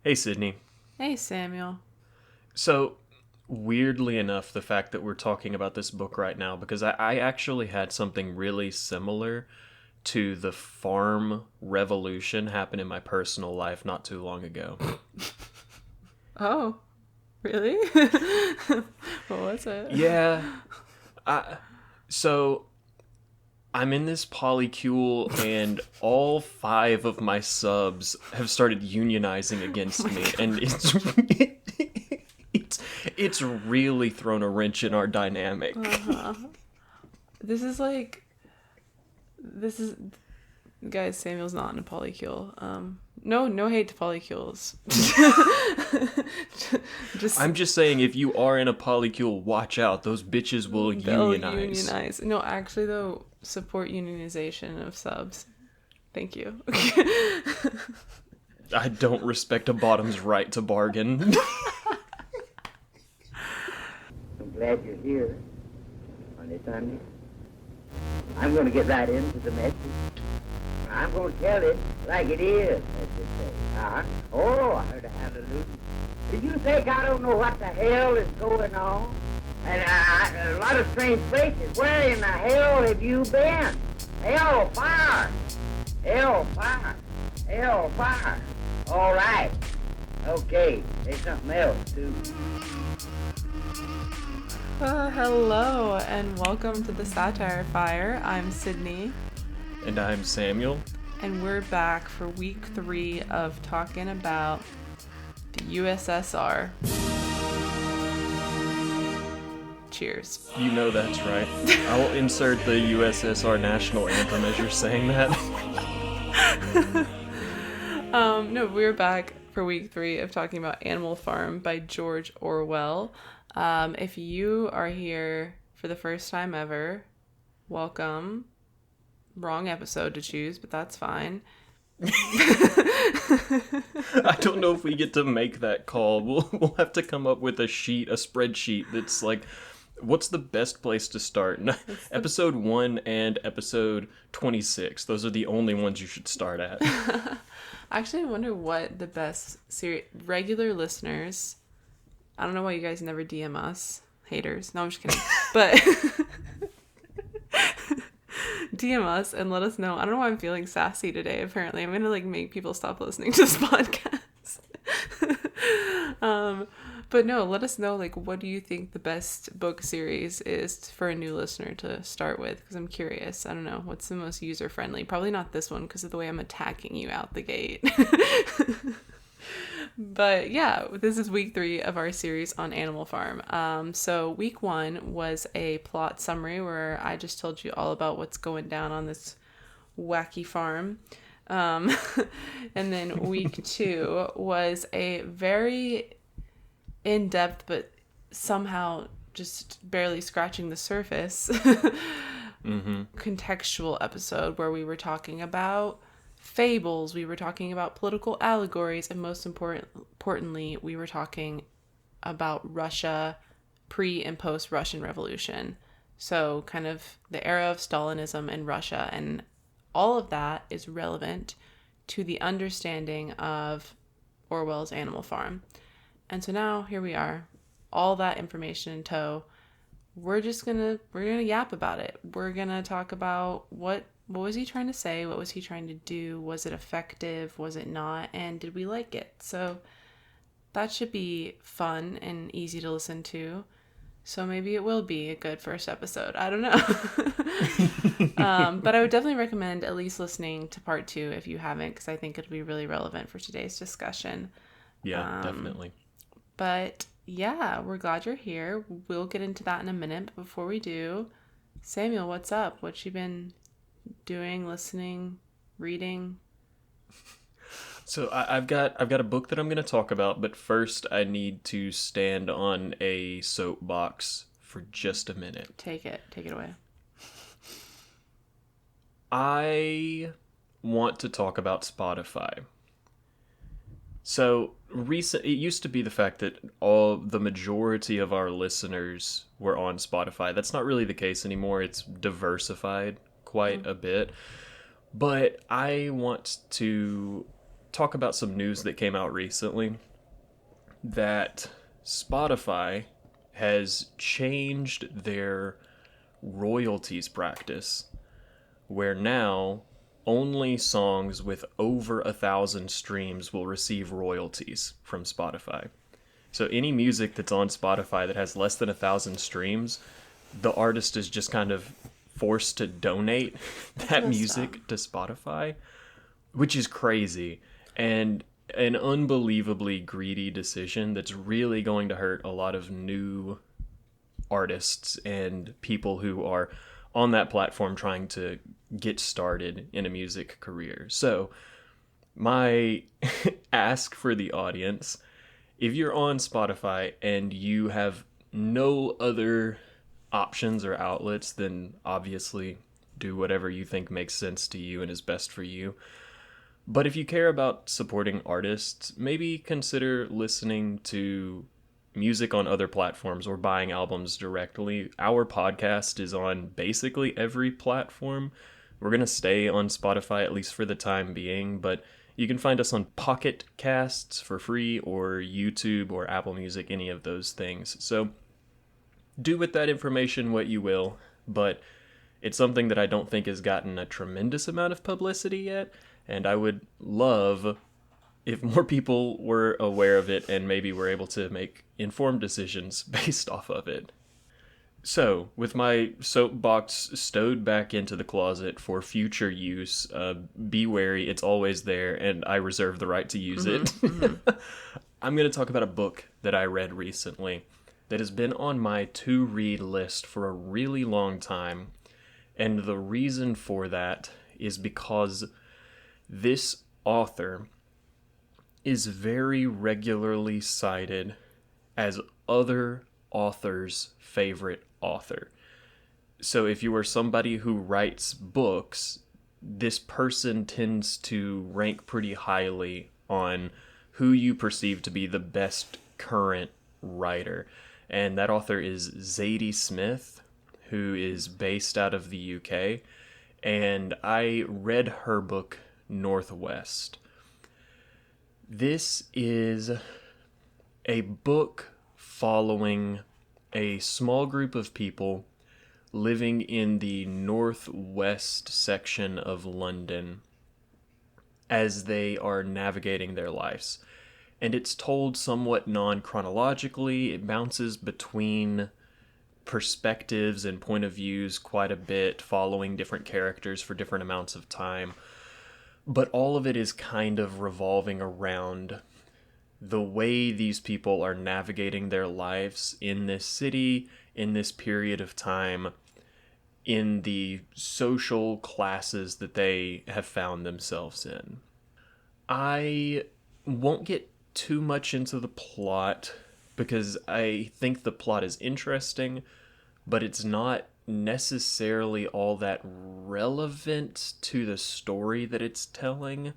Hey, Sydney. Hey, Samuel. So, weirdly enough, the fact that we're talking about this book right now, because I actually had something really similar to the farm revolution happen in my personal life not too long ago. Oh, really? What was it? Yeah, I, so I'm in this polycule, and all five of my subs have started unionizing Oh against my me, god. and it's it's really thrown a wrench in our dynamic. Uh-huh. This is like, this is, guys, Samuel's not in a polycule. No hate to polycules. Just, I'm just saying, if you are in a polycule, watch out. Those bitches will they'll unionize. unionize. No, actually, though, support unionization of subs. Thank you. I don't respect a bottom's right to bargain. I'm glad you're here on this Sunday. I'm going to get right into the message. I'm going to tell it like it is, as they say. Uh-huh. Oh, I heard a hallelujah. Did you think I don't know what the hell is going on? And a lot of strange places. Where in the hell have you been? Hell fire! Hell fire! Hell fire! All right. Okay. There's something else, too. Hello, and welcome to the Satire Fire. I'm Sydney. And I'm Samuel. And we're back for week 3 of talking about the USSR. Cheers. You know that's right. I'll insert the USSR national anthem as you're saying that. No, we're back for week 3 of talking about Animal Farm by George Orwell. If you are here for the first time ever, welcome. Wrong episode to choose, but that's fine. I don't know if we get to make that call. We'll have to come up with a spreadsheet that's like, what's the best place to start? Episode 1 and episode 26. Those are the only ones you should start at. Actually, I wonder what the best regular listeners. I don't know why you guys never DM us, haters. No, I'm just kidding. But DM us and let us know. I don't know why I'm feeling sassy today. Apparently, I'm gonna make people stop listening to this podcast. But no, let us know what do you think the best book series is for a new listener to start with? Because I'm curious. I don't know what's the most user friendly. Probably not this one because of the way I'm attacking you out the gate. But yeah, this is week 3 of our series on Animal Farm. So week 1 was a plot summary where I just told you all about what's going down on this wacky farm. And then week 2 was a very in-depth but somehow just barely scratching the surface contextual episode where we were talking about fables, we were talking about political allegories, and most importantly, we were talking about Russia pre and post Russian Revolution. So kind of the era of Stalinism in Russia, and all of that is relevant to the understanding of Orwell's Animal Farm. And so now here we are, all that information in tow. We're gonna yap about it. We're gonna talk about what was he trying to say? What was he trying to do? Was it effective? Was it not? And did we like it? So that should be fun and easy to listen to. So maybe it will be a good first episode. I don't know. But I would definitely recommend at least listening to part 2 if you haven't, because I think it'll be really relevant for today's discussion. Yeah, definitely. But yeah, we're glad you're here. We'll get into that in a minute. But before we do, Samuel, what's up? What you been doing, listening, reading? So I've got a book that I'm going to talk about, but first I need to stand on a soapbox for just a minute. Take it away. I want to talk about Spotify. So it used to be the fact that the majority of our listeners were on Spotify. That's not really the case anymore. It's diversified quite a bit. But I want to talk about some news that came out recently that Spotify has changed their royalties practice, where now only songs with over 1,000 streams will receive royalties from Spotify. So any music that's on Spotify that has less than 1,000 streams, the artist is just kind of forced to donate that music to Spotify, which is crazy and an unbelievably greedy decision that's really going to hurt a lot of new artists and people who are on that platform trying to get started in a music career. So my ask for the audience, if you're on Spotify and you have no other options or outlets, then obviously do whatever you think makes sense to you and is best for you. But if you care about supporting artists, maybe consider listening to music on other platforms or buying albums directly. Our podcast is on basically every platform. We're going to stay on Spotify, at least for the time being, but you can find us on Pocket Casts for free, or YouTube or Apple Music, any of those things. So do with that information what you will, but it's something that I don't think has gotten a tremendous amount of publicity yet, and I would love if more people were aware of it and maybe were able to make informed decisions based off of it. So, with my soapbox stowed back into the closet for future use, be wary, it's always there, and I reserve the right to use it. I'm going to talk about a book that I read recently that has been on my to-read list for a really long time, and the reason for that is because this author is very regularly cited as other authors' favorite author. So if you are somebody who writes books, this person tends to rank pretty highly on who you perceive to be the best current writer. And that author is Zadie Smith, who is based out of the UK. And I read her book, Northwest. This is a book following a small group of people living in the northwest section of London as they are navigating their lives. And it's told somewhat non-chronologically. It bounces between perspectives and point of views quite a bit, following different characters for different amounts of time. But all of it is kind of revolving around the way these people are navigating their lives in this city, in this period of time, in the social classes that they have found themselves in. I won't get too much into the plot because I think the plot is interesting, but it's not necessarily all that relevant to the story that it's telling,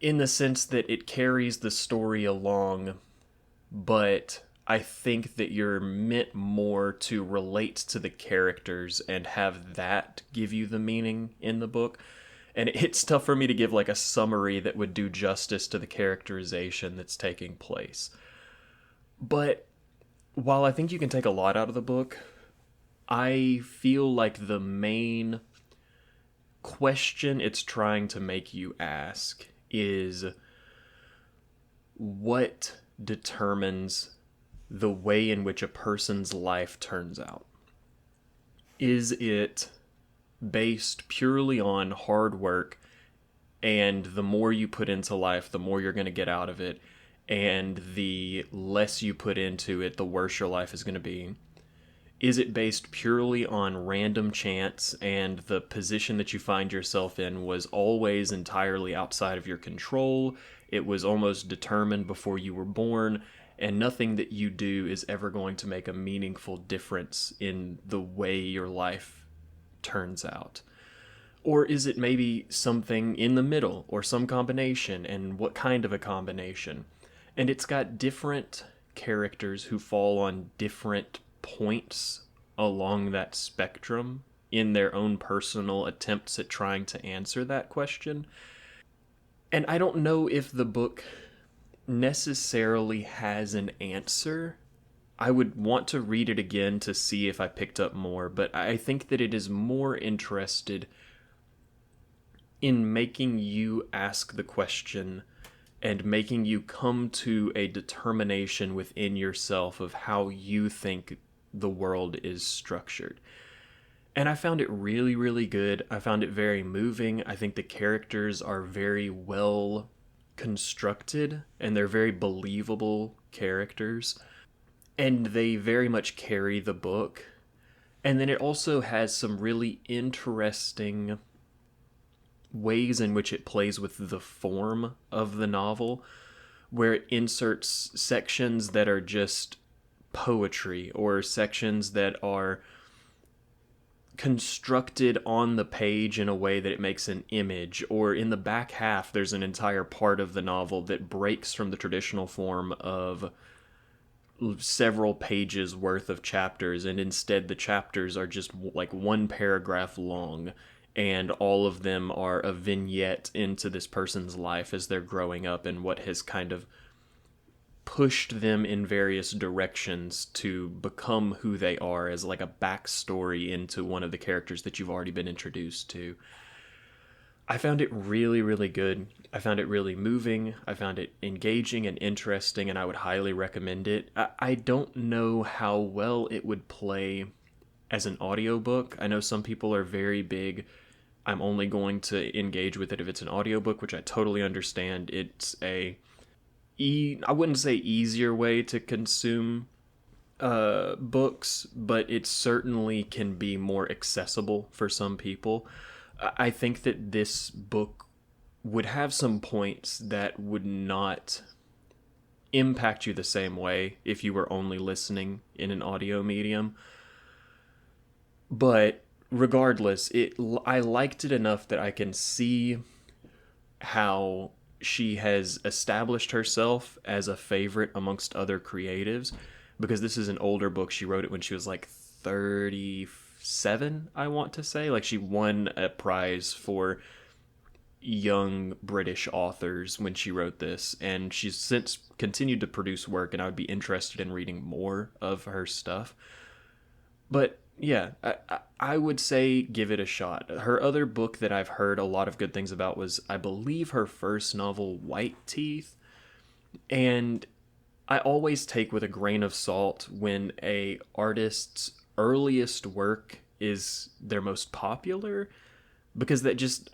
in the sense that it carries the story along, but I think that you're meant more to relate to the characters and have that give you the meaning in the book. And it's tough for me to give like a summary that would do justice to the characterization that's taking place. But while I think you can take a lot out of the book, I feel like the main question it's trying to make you ask is, what determines the way in which a person's life turns out? Is it based purely on hard work, and the more you put into life, the more you're going to get out of it, and the less you put into it, the worse your life is going to be? Is it based purely on random chance, and the position that you find yourself in was always entirely outside of your control? It was almost determined before you were born, and nothing that you do is ever going to make a meaningful difference in the way your life turns out? Or is it maybe something in the middle, or some combination, and what kind of a combination? And it's got different characters who fall on different points along that spectrum in their own personal attempts at trying to answer that question. And I don't know if the book necessarily has an answer. I would want to read it again to see if I picked up more, but I think that it is more interested in making you ask the question and making you come to a determination within yourself of how you think the world is structured. And I found it really, really good. I found it very moving. I think the characters are very well constructed and they're very believable characters. And they very much carry the book. And then it also has some really interesting ways in which it plays with the form of the novel, where it inserts sections that are just poetry or sections that are constructed on the page in a way that it makes an image, or in the back half there's an entire part of the novel that breaks from the traditional form of several pages worth of chapters, and instead the chapters are just like one paragraph long, and all of them are a vignette into this person's life as they're growing up and what has kind of pushed them in various directions to become who they are, as like a backstory into one of the characters that you've already been introduced to. I found it really, really good. I found it really moving. I found it engaging and interesting, and I would highly recommend it. I don't know how well it would play as an audiobook. I know some people are very big, I'm only going to engage with it if it's an audiobook, which I totally understand. It's I wouldn't say easier way to consume books, but it certainly can be more accessible for some people. I think that this book would have some points that would not impact you the same way if you were only listening in an audio medium. But regardless, I liked it enough that I can see how she has established herself as a favorite amongst other creatives, because this is an older book. She wrote it when she was like 37, I want to say. Like, she won a prize for young British authors when she wrote this, and she's since continued to produce work, and I would be interested in reading more of her stuff. But yeah, I would say give it a shot. Her other book that I've heard a lot of good things about was, I believe, her first novel, White Teeth. And I always take with a grain of salt when a artist's earliest work is their most popular, because that just,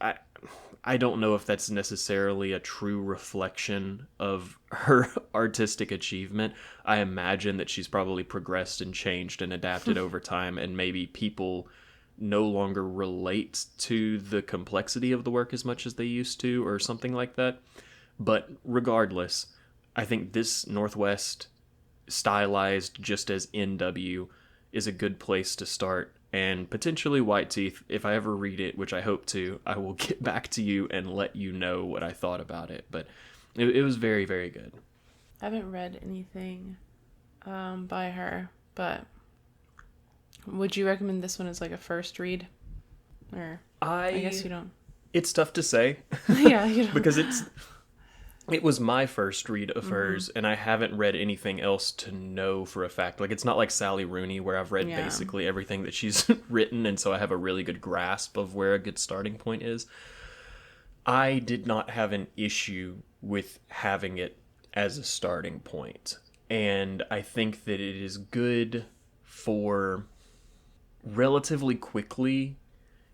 I don't know if that's necessarily a true reflection of her artistic achievement. I imagine that she's probably progressed and changed and adapted over time, and maybe people no longer relate to the complexity of the work as much as they used to, or something like that. But regardless, I think this Northwest, stylized just as NW, is a good place to start. And potentially White Teeth, if I ever read it, which I hope to, I will get back to you and let you know what I thought about it. But it was very, very good. I haven't read anything by her, but would you recommend this one as like a first read? Or I guess you don't. It's tough to say. Yeah, you don't. Because it was my first read of hers, and I haven't read anything else to know for a fact. Like, it's not like Sally Rooney, where I've read basically everything that she's written, and so I have a really good grasp of where a good starting point is. I did not have an issue with having it as a starting point, and I think that it is good for relatively quickly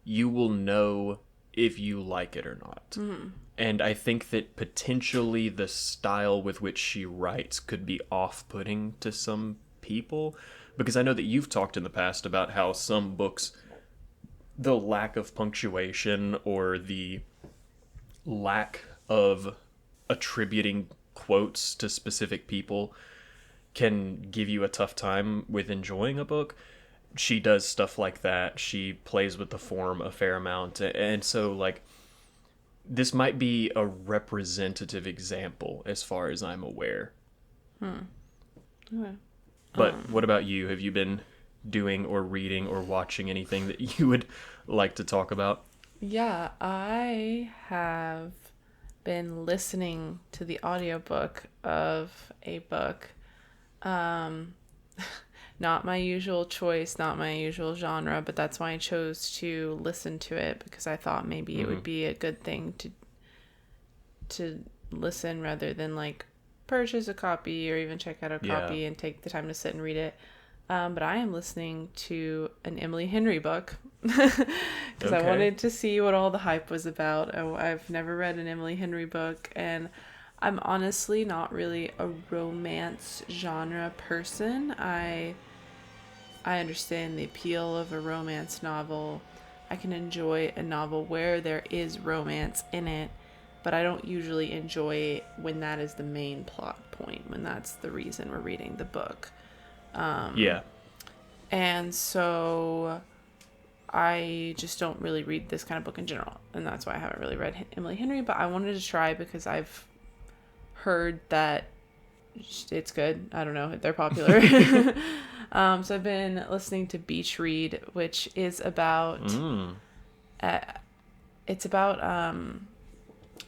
you will know if you like it or not. Mm-hmm. And I think that potentially the style with which she writes could be off-putting to some people, because I know that you've talked in the past about how some books, the lack of punctuation or the lack of attributing quotes to specific people can give you a tough time with enjoying a book. She does stuff like that. She plays with the form a fair amount. And so, like, this might be a representative example as far as I'm aware. Okay. But what about you? Have you been doing or reading or watching anything that you would like to talk about? Yeah, I have been listening to the audiobook of a book. Not my usual choice, not my usual genre, but that's why I chose to listen to it, because I thought maybe it would be a good thing to listen rather than like purchase a copy or even check out a copy and take the time to sit and read it. But I am listening to an Emily Henry book because I wanted to see what all the hype was about. I've never read an Emily Henry book, and I'm honestly not really a romance genre person. I understand the appeal of a romance novel. I can enjoy a novel where there is romance in it, but I don't usually enjoy it when that is the main plot point, when that's the reason we're reading the book. And so I just don't really read this kind of book in general, and that's why I haven't really read Emily Henry, but I wanted to try because I've heard that it's good. I don't know, they're popular. So I've been listening to Beach Read, which is about it's about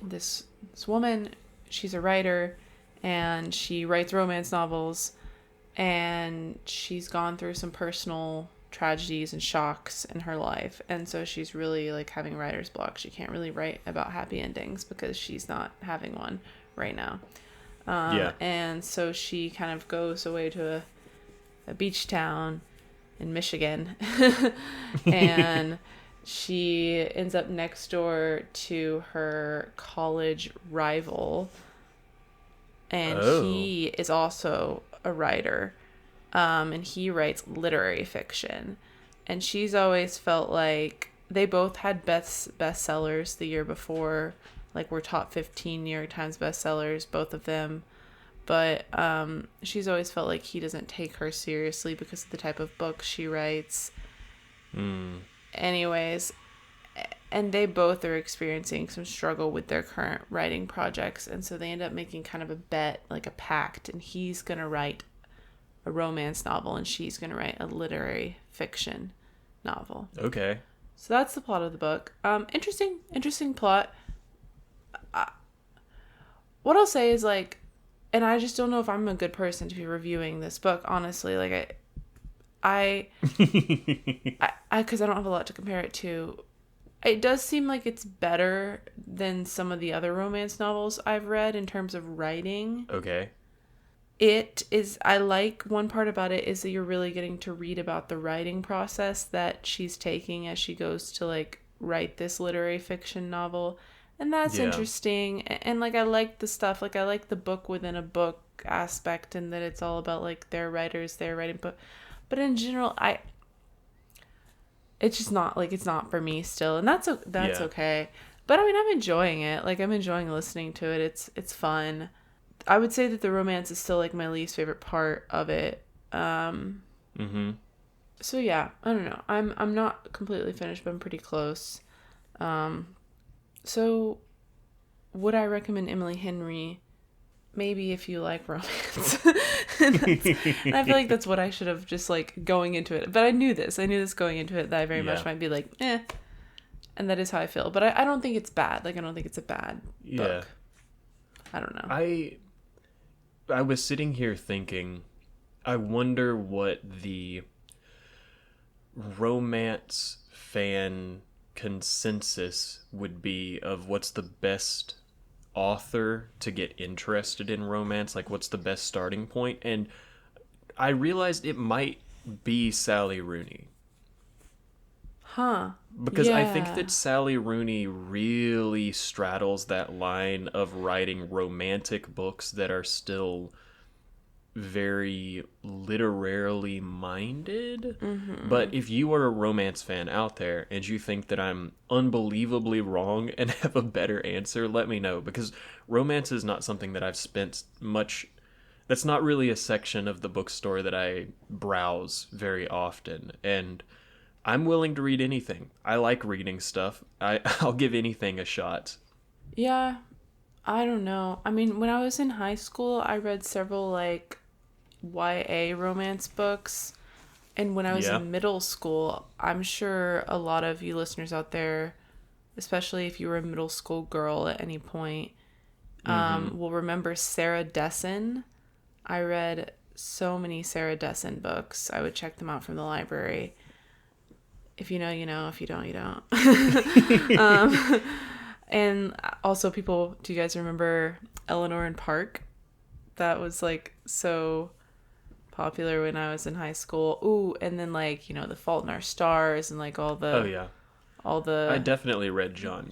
this woman. She's a writer, and she writes romance novels, and she's gone through some personal tragedies and shocks in her life, and so she's really like having writer's block. She can't really write about happy endings because she's not having one right now. And so she kind of goes away to a beach town in Michigan and she ends up next door to her college rival, and he is also a writer, and he writes literary fiction, and she's always felt like they both had bestsellers the year before, like were top 15 New York Times bestsellers, both of them. But she's always felt like he doesn't take her seriously because of the type of book she writes. Anyways, and they both are experiencing some struggle with their current writing projects. And so they end up making kind of a bet, like a pact. And he's going to write a romance novel and she's going to write a literary fiction novel. Okay. So that's the plot of the book. Interesting plot. What I'll say is like, and I just don't know if I'm a good person to be reviewing this book, honestly. Like I because I don't have a lot to compare it to. It does seem like it's better than some of the other romance novels I've read in terms of writing. Okay. It is, I like one part about it is that you're really getting to read about the writing process that she's taking as she goes to like write this literary fiction novel. And that's interesting. And like, I like the stuff, like I like the book within a book aspect, and that it's all about like their writers, their writing. But in general, it's just not like, it's not for me still. And that's okay. But I mean, I'm enjoying it. Like I'm enjoying listening to it. It's fun. I would say that the romance is still like my least favorite part of it. So yeah, I don't know. I'm not completely finished, but I'm pretty close. So would I recommend Emily Henry? Maybe if you like romance. And I feel like that's what I should have just like going into it. But I knew this going into it, that I very much might be like, eh. And that is how I feel. But I don't think it's bad. Like I don't think it's a bad book. I don't know. I was sitting here thinking, I wonder what the romance fan consensus would be of what's the best author to get interested in romance, like what's the best starting point. And I realized it might be Sally Rooney. Because I think that Sally Rooney really straddles that line of writing romantic books that are still very literarily minded. But if you are a romance fan out there and you think that I'm unbelievably wrong and have a better answer, let me know, because romance is not something that I've spent much, that's not really a section of the bookstore that I browse very often, and I'm willing to read anything. I like reading stuff. I'll give anything a shot. Yeah, I don't know. I mean, when I was in high school, I read several like YA romance books, and when I was in middle school, I'm sure a lot of you listeners out there, especially if you were a middle school girl at any point, will remember Sarah Dessen. I read so many Sarah Dessen books. I would check them out from the library. If you know, you know. If you don't, you don't. And also do you guys remember Eleanor and Park? That was like so popular when I was in high school. Ooh, and then like, The Fault in Our Stars and like all the I definitely read John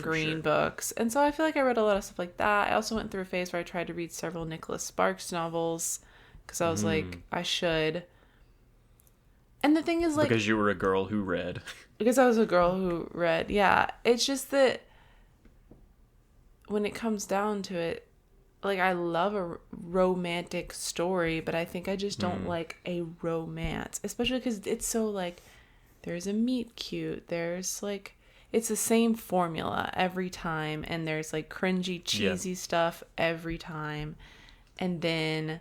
Green books. And so I feel like I read a lot of stuff like that. I also went through a phase where I tried to read several Nicholas Sparks novels because I was like, I should. And the thing is, like, because you were a girl who read. Because I was a girl who read. Yeah. It's just that when it comes down to it, like, I love a romantic story, but I think I just don't like a romance, especially because it's so, like, there's a meet cute, there's, like, it's the same formula every time, and there's, like, cringy, cheesy stuff every time, and then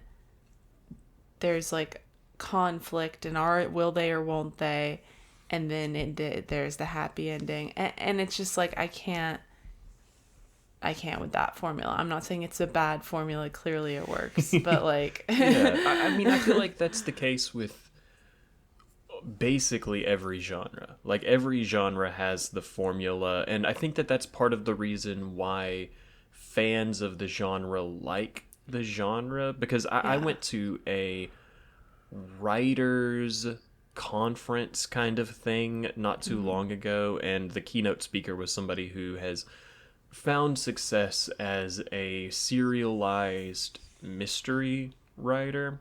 there's, like, conflict, and will they or won't they, and then there's the happy ending, and it's just, like, I can't with that formula. I'm not saying it's a bad formula. Clearly it works. But like... Yeah. I mean, I feel like that's the case with basically every genre. Like, every genre has the formula. And I think that that's part of the reason why fans of the genre like the genre. Because I went to a writers conference kind of thing not too long ago. And the keynote speaker was somebody who has found success as a serialized mystery writer,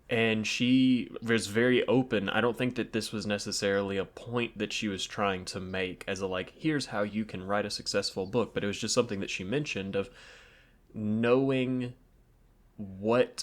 and she was very open. I don't think that this was necessarily a point that she was trying to make as a, like, here's how you can write a successful book, but it was just something that she mentioned of knowing what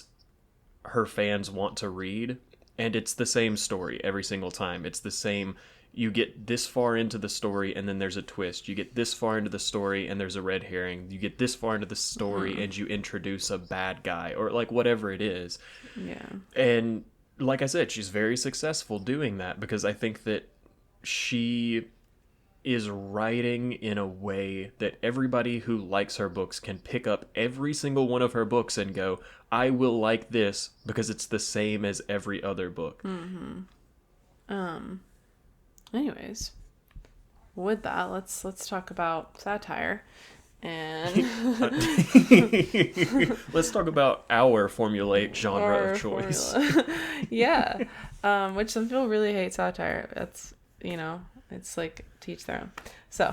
her fans want to read, and it's the same story every single time. It's the same. You get this far into the story and then there's a twist. You get this far into the story and there's a red herring. You get this far into the story and you introduce a bad guy or like whatever it is. Yeah. And like I said, she's very successful doing that because I think that she is writing in a way that everybody who likes her books can pick up every single one of her books and go, I will like this because it's the same as every other book. Anyways, with that, let's talk about satire, and let's talk about our formulate genre of choice. Yeah, which some people really hate satire. That's it's like teach their own. So,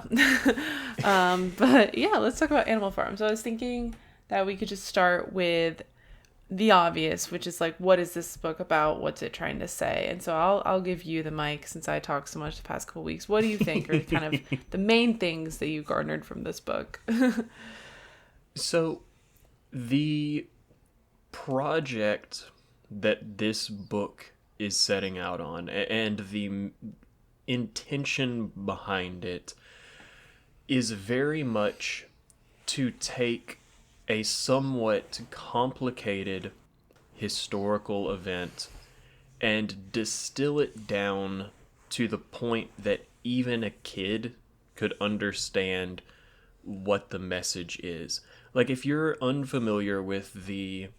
but yeah, let's talk about Animal Farm. So I was thinking that we could just start with the obvious, which is like, what is this book about? What's it trying to say? And so I'll give you the mic since I talked so much the past couple weeks. What do you think are kind of the main things that you garnered from this book? So the project that this book is setting out on and the intention behind it is very much to take a somewhat complicated historical event and distill it down to the point that even a kid could understand what the message is. Like, if you're unfamiliar with the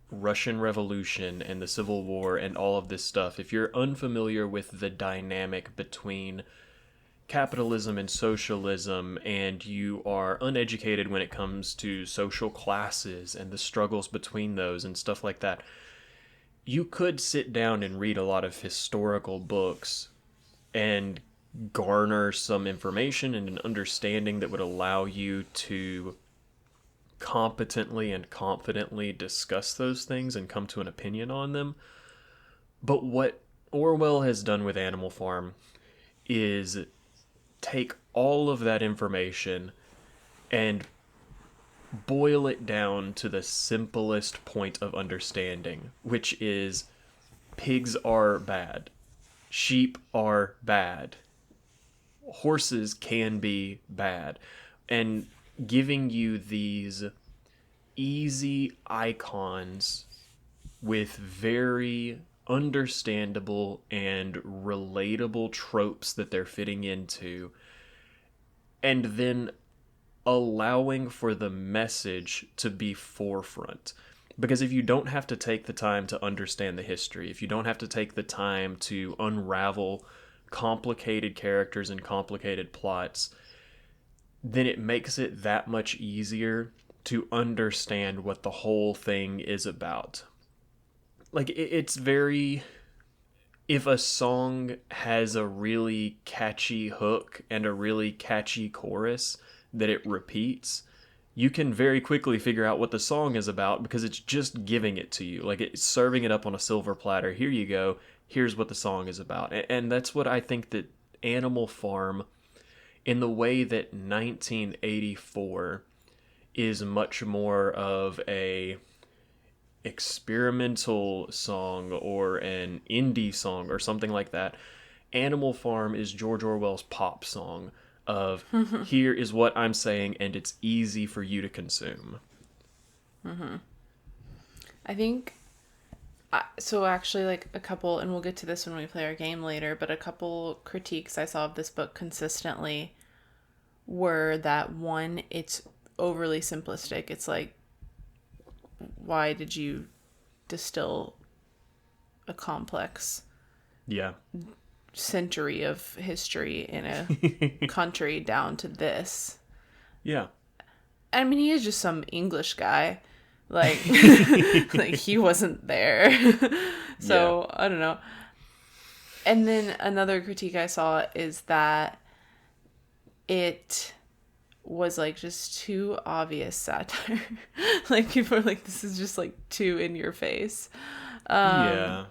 Russian Revolution and the Civil War and all of this stuff, if you're unfamiliar with the dynamic between capitalism and socialism, and you are uneducated when it comes to social classes and the struggles between those and stuff like that, you could sit down and read a lot of historical books and garner some information and an understanding that would allow you to competently and confidently discuss those things and come to an opinion on them. But what Orwell has done with Animal Farm is take all of that information and boil it down to the simplest point of understanding, which is pigs are bad, sheep are bad, horses can be bad, and giving you these easy icons with very understandable and relatable tropes that they're fitting into, and then allowing for the message to be forefront. Because if you don't have to take the time to understand the history, if you don't have to take the time to unravel complicated characters and complicated plots, then it makes it that much easier to understand what the whole thing is about. Like, it's very... If a song has a really catchy hook and a really catchy chorus that it repeats, you can very quickly figure out what the song is about because it's just giving it to you. Like, it's serving it up on a silver platter. Here you go. Here's what the song is about. And that's what I think that Animal Farm, in the way that 1984 is much more of a experimental song or an indie song or something like that, Animal Farm is George Orwell's pop song of here is what I'm saying and it's easy for you to consume. I think so actually, like, a couple, and we'll get to this when we play our game later, but a couple critiques I saw of this book consistently were that, one, it's overly simplistic. It's like, why did you distill a complex century of history in a country down to this? Yeah. I mean, he is just some English guy. Like, like, he wasn't there. So, yeah. I don't know. And then another critique I saw is that it was, like, just too obvious satire. Like, people are like, this is just, like, too in your face. Yeah.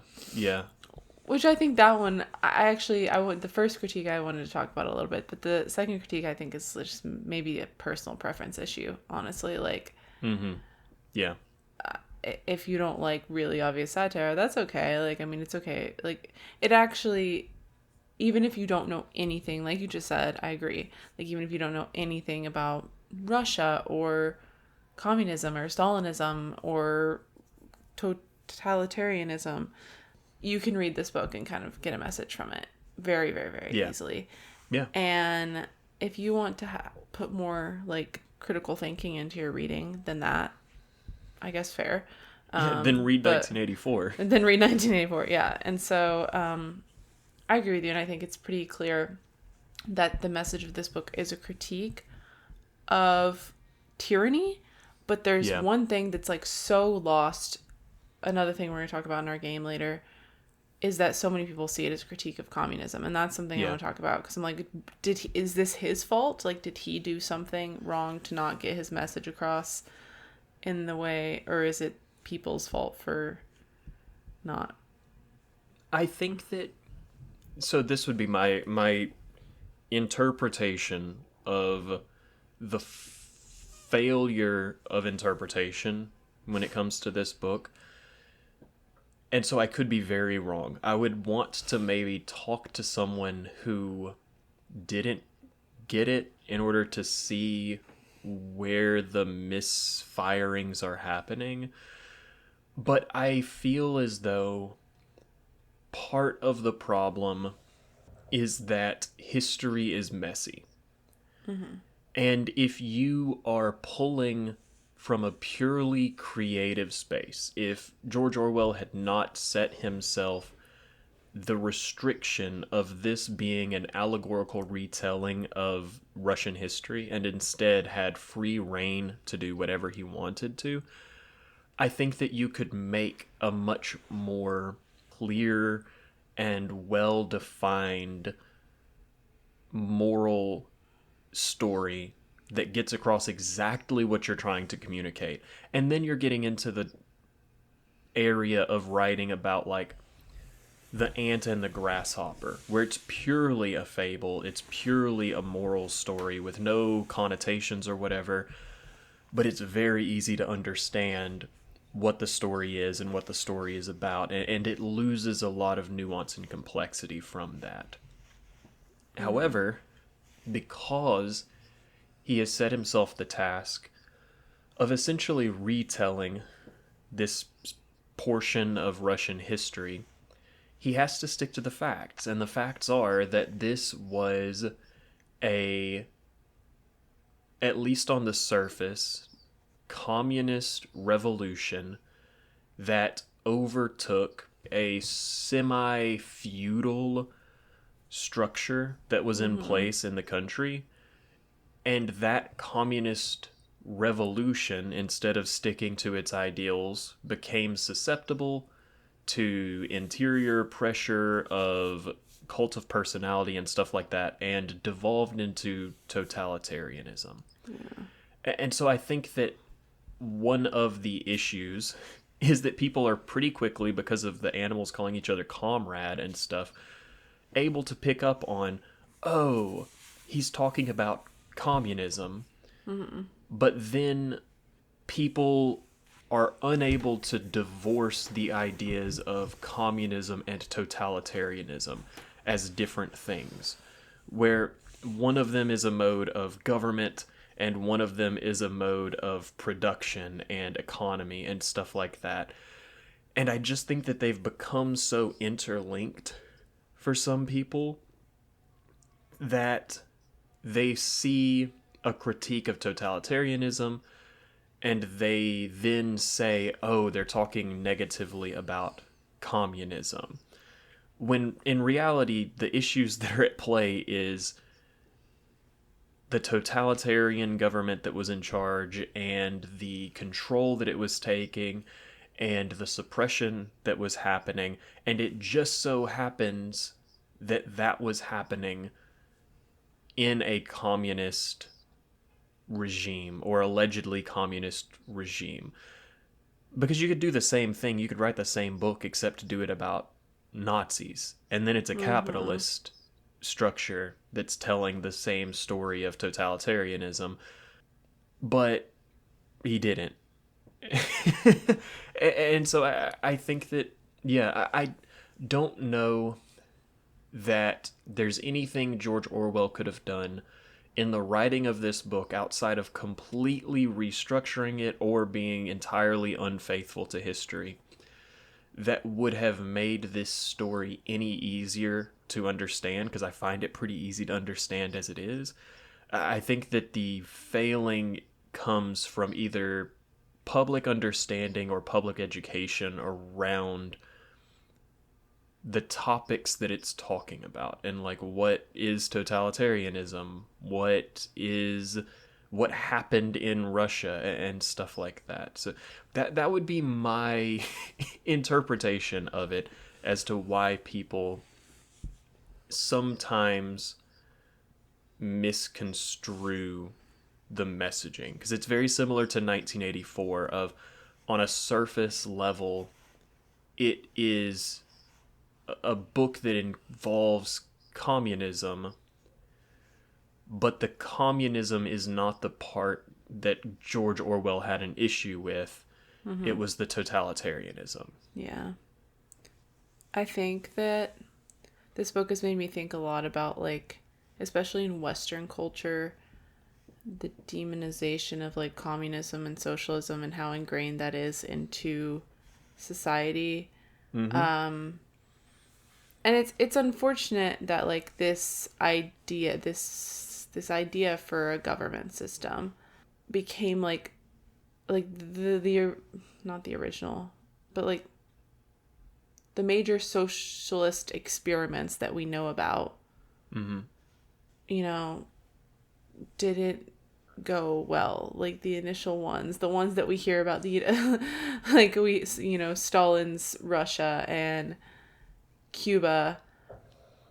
Which I think that one, the first critique I wanted to talk about a little bit, but the second critique I think is just maybe a personal preference issue, honestly. Like, yeah. If you don't like really obvious satire, that's okay. Like, I mean, it's okay. Like, it actually, even if you don't know anything, like you just said, I agree. Like, even if you don't know anything about Russia or communism or Stalinism or totalitarianism, you can read this book and kind of get a message from it very, very, very easily. Yeah. And if you want to put more, like, critical thinking into your reading than that, I guess fair. Then read 1984. Then read 1984, yeah. And so I agree with you, and I think it's pretty clear that the message of this book is a critique of tyranny, but there's one thing that's, like, so lost. Another thing we're going to talk about in our game later is that so many people see it as a critique of communism, and that's something I want to talk about, because I'm like, is this his fault? Like, did he do something wrong to not get his message across in the way, or is it people's fault for not? I think that, so this would be my interpretation of the failure of interpretation when it comes to this book. And so I could be very wrong. I would want to maybe talk to someone who didn't get it in order to see where the misfirings are happening. But I feel as though part of the problem is that history is messy. And if you are pulling from a purely creative space, if George Orwell had not set himself the restriction of this being an allegorical retelling of Russian history and instead had free reign to do whatever he wanted to, I think that you could make a much more clear and well-defined moral story that gets across exactly what you're trying to communicate. And then you're getting into the area of writing about, like, the ant and the grasshopper, where it's purely a fable, it's purely a moral story with no connotations or whatever, but it's very easy to understand what the story is and what the story is about, and it loses a lot of nuance and complexity from that. However, because he has set himself the task of essentially retelling this portion of Russian history, he has to stick to the facts. And the facts are that this was a at least on the surface, communist revolution that overtook a semi-feudal structure that was in place in the country. And that communist revolution, instead of sticking to its ideals, became susceptible to interior pressure of cult of personality and stuff like that, and devolved into totalitarianism. Yeah. And so I think that one of the issues is that people are pretty quickly, because of the animals calling each other comrade and stuff, able to pick up on, oh, he's talking about communism. Mm-hmm. But then people are unable to divorce the ideas of communism and totalitarianism as different things, where one of them is a mode of government and one of them is a mode of production and economy and stuff like that. And I just think that they've become so interlinked for some people that they see a critique of totalitarianism and they then say, oh, they're talking negatively about communism. When in reality, the issues that are at play is the totalitarian government that was in charge and the control that it was taking and the suppression that was happening. And it just so happens that that was happening in a communist regime, or allegedly communist regime. Because you could do the same thing, you could write the same book, except to do it about Nazis, and then it's a capitalist structure that's telling the same story of totalitarianism. But he didn't. And so I think that, yeah, I don't know that there's anything George Orwell could have done in the writing of this book outside of completely restructuring it or being entirely unfaithful to history that would have made this story any easier to understand, because I find it pretty easy to understand as it is. I think that the failing comes from either public understanding or public education around the topics that it's talking about, and like, what is totalitarianism, what happened in Russia, and stuff like that. So that would be my interpretation of it as to why people sometimes misconstrue the messaging, because it's very similar to 1984 of, on a surface level, it is a book that involves communism, but the communism is not the part that George Orwell had an issue with. Mm-hmm. It was the totalitarianism. Yeah. I think that this book has made me think a lot about, like, especially in Western culture, the demonization of, like, communism and socialism and how ingrained that is into society. Mm-hmm. And it's unfortunate that, like, this idea for a government system became like the not the original, but like the major socialist experiments that we know about. Mm-hmm. You know, didn't go well. Like the initial ones, the ones that we hear about, like Stalin's Russia and Cuba,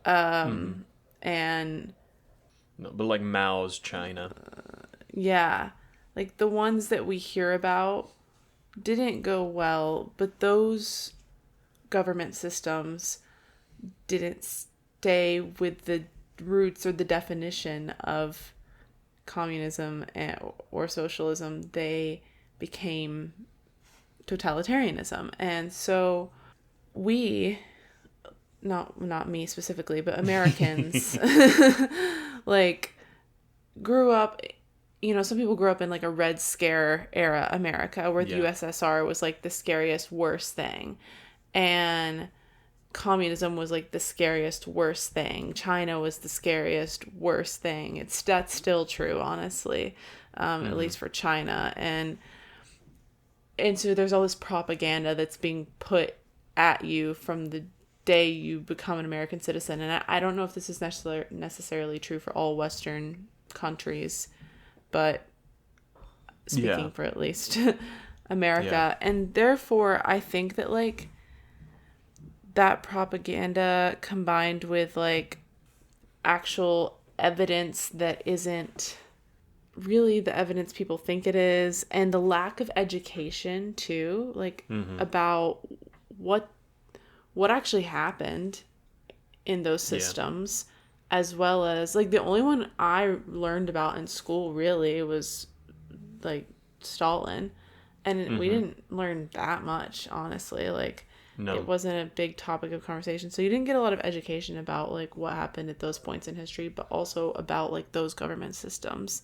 and no, but like Mao's China. Yeah, like the ones that we hear about didn't go well, but those government systems didn't stay with the roots or the definition of communism or socialism. They became totalitarianism, and so we, not me specifically, but Americans, like, grew up, some people grew up in like a Red Scare era America, where the USSR was like the scariest, worst thing. And communism was like the scariest, worst thing. China was the scariest, worst thing. That's still true, honestly, at least for China. And so there's all this propaganda that's being put at you from the day you become an American citizen. And I don't know if this is necessarily true for all Western countries, but speaking for at least America. Yeah. And therefore, I think that, like, that propaganda combined with, like, actual evidence that isn't really the evidence people think it is, and the lack of education, too, like, about what actually happened in those systems, as well as, like, the only one I learned about in school, really, was, like, Stalin. And we didn't learn that much, honestly. Like, no. It wasn't a big topic of conversation. So you didn't get a lot of education about, like, what happened at those points in history, but also about, like, those government systems.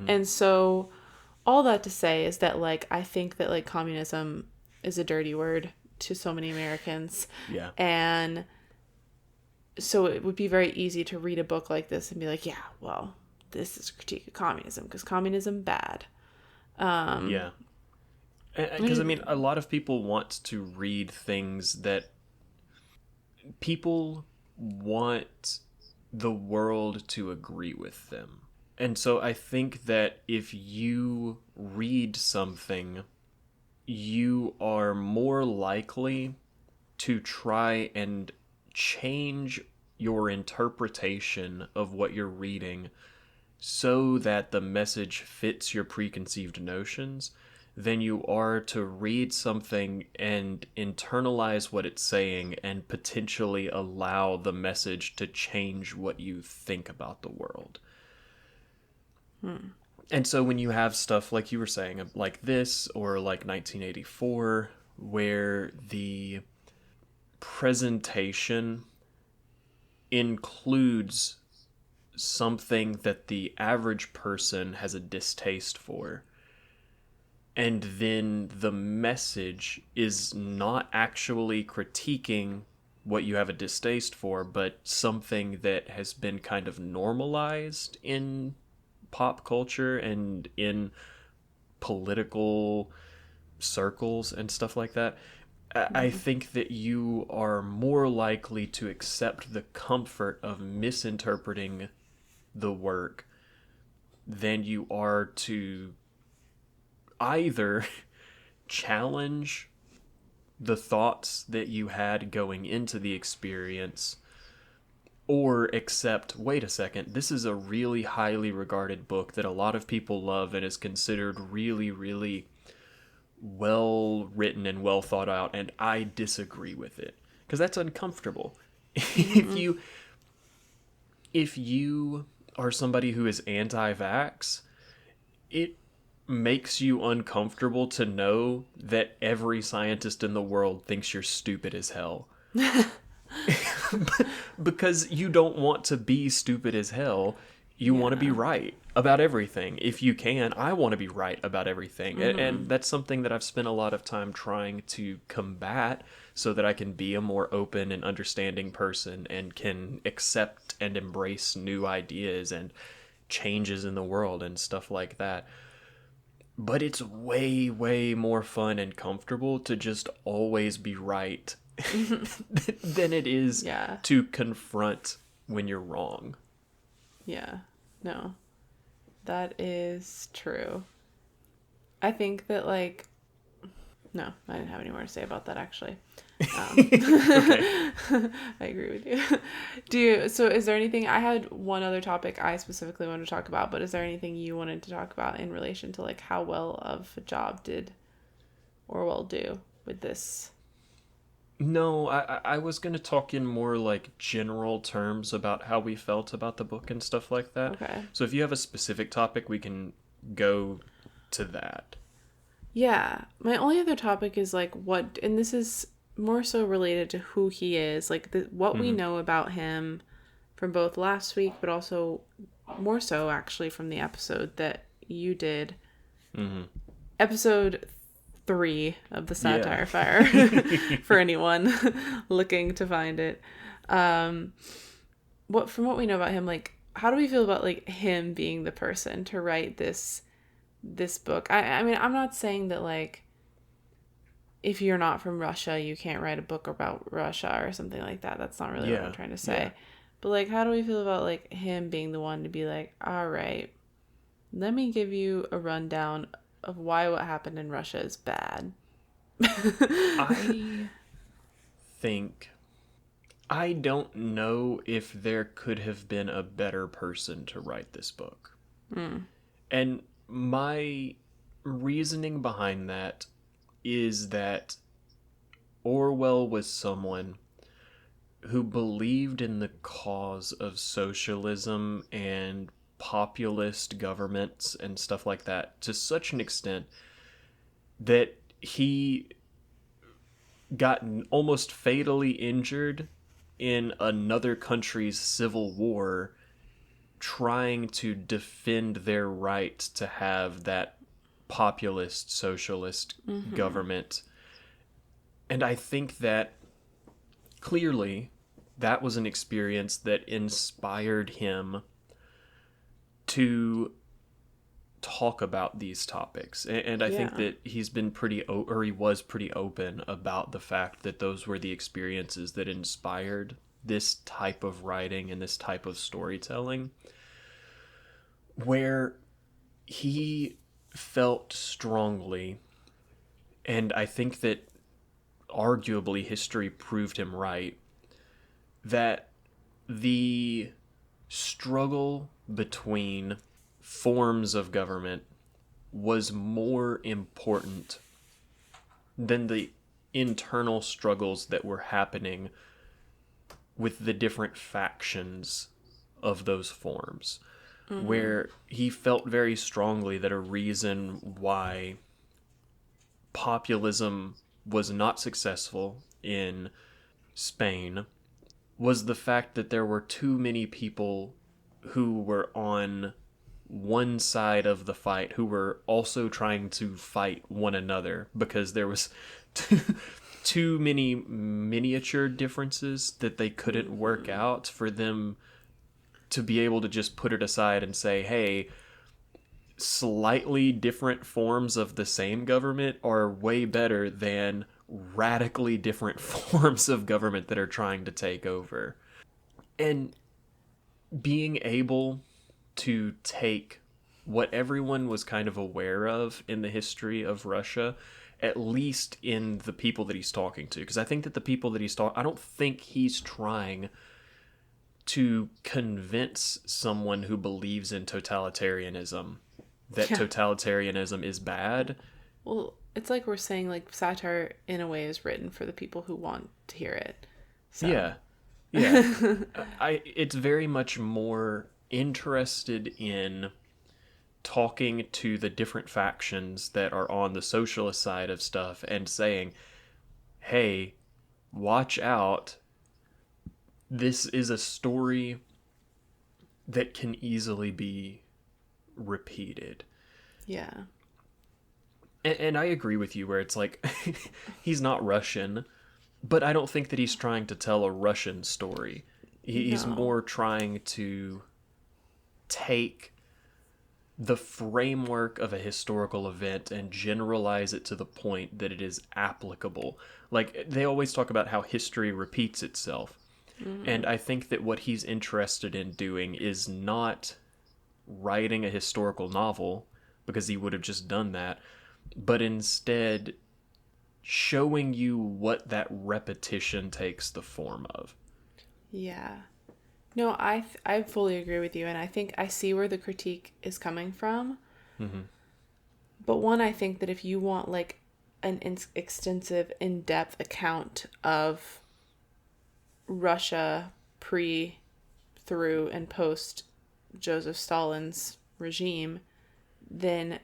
And so all that to say is that, like, I think that, like, communism is a dirty word to so many Americans. Yeah. And so it would be very easy to read a book like this and be like, yeah, well, this is a critique of communism because communism bad. Yeah. Because, I mean, a lot of people want to read things that people want the world to agree with them. And so I think that if you read something, you are more likely to try and change your interpretation of what you're reading so that the message fits your preconceived notions than you are to read something and internalize what it's saying and potentially allow the message to change what you think about the world. And so when you have stuff like you were saying, like this, or like 1984, where the presentation includes something that the average person has a distaste for, and then the message is not actually critiquing what you have a distaste for, but something that has been kind of normalized in pop culture and in political circles and stuff like that, I think that you are more likely to accept the comfort of misinterpreting the work than you are to either challenge the thoughts that you had going into the experience or accept, wait a second, this is a really highly regarded book that a lot of people love and is considered really, really well written and well thought out, and I disagree with it. Because that's uncomfortable. If you are somebody who is anti-vax, it makes you uncomfortable to know that every scientist in the world thinks you're stupid as hell. Because you don't want to be stupid as hell. You want to be right about everything. If you can, I want to be right about everything. And that's something that I've spent a lot of time trying to combat so that I can be a more open and understanding person and can accept and embrace new ideas and changes in the world and stuff like that. But it's way, way more fun and comfortable to just always be right than it is to confront when you're wrong. Yeah, no, that is true. I think that, like, no, I didn't have any more to say about that, actually. I agree with you. So is there anything, I had one other topic I specifically wanted to talk about, but is there anything you wanted to talk about in relation to, like, how well of a job did Orwell do with this? No, I was going to talk in more, like, general terms about how we felt about the book and stuff like that. Okay. So if you have a specific topic, we can go to that. Yeah. My only other topic is, like, what, and this is more so related to who he is, like, what we know about him from both last week, but also more so, actually, from the episode that you did. Episode 3 of the Satire Fire for anyone looking to find it. From what we know about him, like, how do we feel about like him being the person to write this book? I mean, I'm not saying that like if you're not from Russia, you can't write a book about Russia or something like that. That's not really what I'm trying to say. Yeah. But like, how do we feel about like him being the one to be like, all right, let me give you a rundown of why what happened in Russia is bad. I don't know if there could have been a better person to write this book. And my reasoning behind that is that Orwell was someone who believed in the cause of socialism and populist governments and stuff like that to such an extent that he got almost fatally injured in another country's civil war trying to defend their right to have that populist socialist government. And I think that clearly that was an experience that inspired him to talk about these topics. And I think that he's been he was pretty open about the fact that those were the experiences that inspired this type of writing and this type of storytelling, where he felt strongly, and I think that arguably history proved him right, that the struggle between forms of government was more important than the internal struggles that were happening with the different factions of those forms. Where he felt very strongly that a reason why populism was not successful in Spain was the fact that there were too many people who were on one side of the fight who were also trying to fight one another, because there was too many miniature differences that they couldn't work out for them to be able to just put it aside and say, hey, slightly different forms of the same government are way better than radically different forms of government that are trying to take over. And being able to take what everyone was kind of aware of in the history of Russia, at least in the people that he's talking to, because I think that the people that he's talking, I don't think he's trying to convince someone who believes in totalitarianism that totalitarianism is bad. Well, it's like we're saying, like, satire in a way is written for the people who want to hear it. So. Yeah. It's very much more interested in talking to the different factions that are on the socialist side of stuff and saying, hey, watch out. This is a story that can easily be repeated. Yeah. And I agree with you where it's like, he's not Russian, but I don't think that he's trying to tell a Russian story. He's more trying to take the framework of a historical event and generalize it to the point that it is applicable. Like, they always talk about how history repeats itself. And I think that what he's interested in doing is not writing a historical novel, because he would have just done that, but instead showing you what that repetition takes the form of. Yeah. No, I fully agree with you, and I think I see where the critique is coming from. But one, I think that if you want like an extensive, in-depth account of Russia pre, through, and post Joseph Stalin's regime, then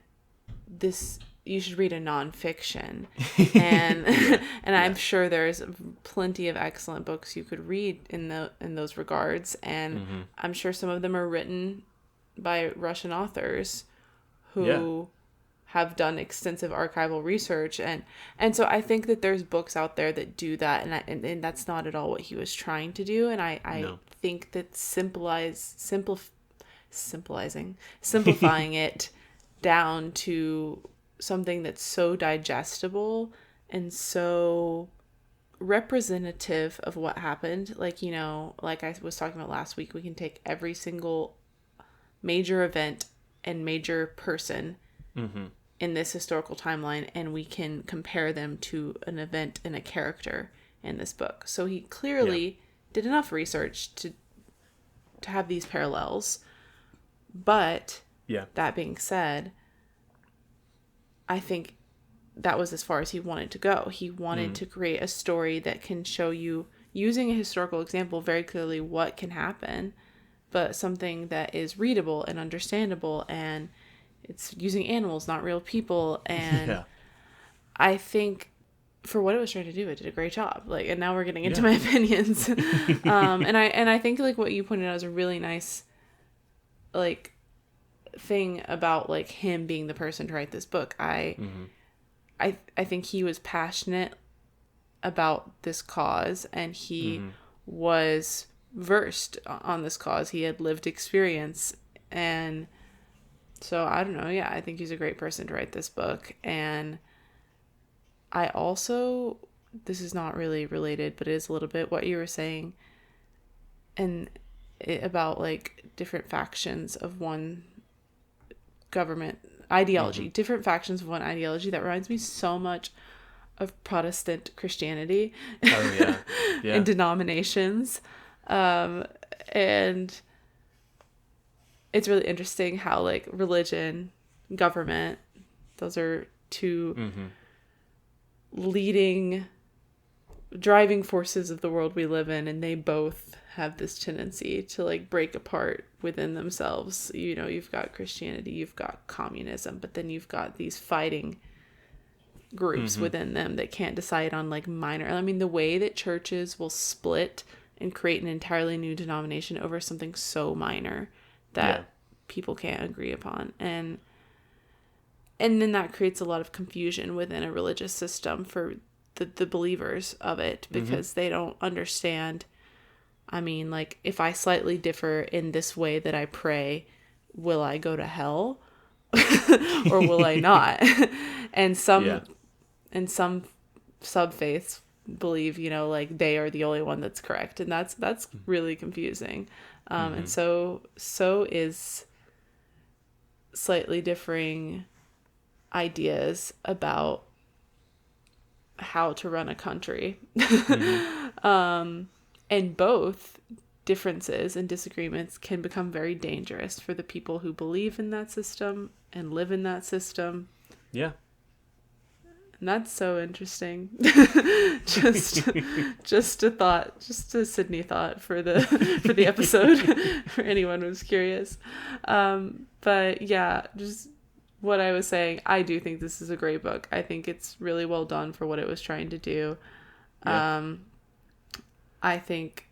you should read a nonfiction. And I'm sure there's plenty of excellent books you could read in those regards, and I'm sure some of them are written by Russian authors who have done extensive archival research, and so I think that there's books out there that do that, and that's not at all what he was trying to do. And I No. think that simplifying it down to something that's so digestible and so representative of what happened. Like, you know, like I was talking about last week, we can take every single major event and major person in this historical timeline, and we can compare them to an event and a character in this book. So he clearly did enough research to have these parallels. But that being said, I think that was as far as he wanted to go. He wanted to create a story that can show you, using a historical example, very clearly what can happen, but something that is readable and understandable, and it's using animals, not real people. And I think for what it was trying to do, it did a great job. Like, and now we're getting into my opinions. And I think like what you pointed out is a really nice like thing about like him being the person to write this book. I think he was passionate about this cause, and he was versed on this cause. He had lived experience, and so I don't know. Yeah, I think he's a great person to write this book. And I also, this is not really related, but it is a little bit what you were saying, and about like different factions of one government ideology, different factions of one ideology. That reminds me so much of Protestant Christianity. Oh yeah. And denominations. And it's really interesting how like religion, government, those are two leading driving forces of the world we live in, and they both have this tendency to like break apart within themselves. You know, you've got Christianity, you've got communism, but then you've got these fighting groups within them that can't decide on like minor. I mean, the way that churches will split and create an entirely new denomination over something so minor that people can't agree upon, and then that creates a lot of confusion within a religious system for the believers of it, because they don't understand. I mean, like, if I slightly differ in this way that I pray, will I go to hell or will I not? And some sub-faiths believe, you know, like they are the only one that's correct. And that's really confusing. And so is slightly differing ideas about how to run a country. And both differences and disagreements can become very dangerous for the people who believe in that system and live in that system. Yeah. And that's so interesting. just a thought, just a Sydney thought for the episode, for anyone who's curious. But yeah, just what I was saying, I do think this is a great book. I think it's really well done for what it was trying to do. Yeah. I think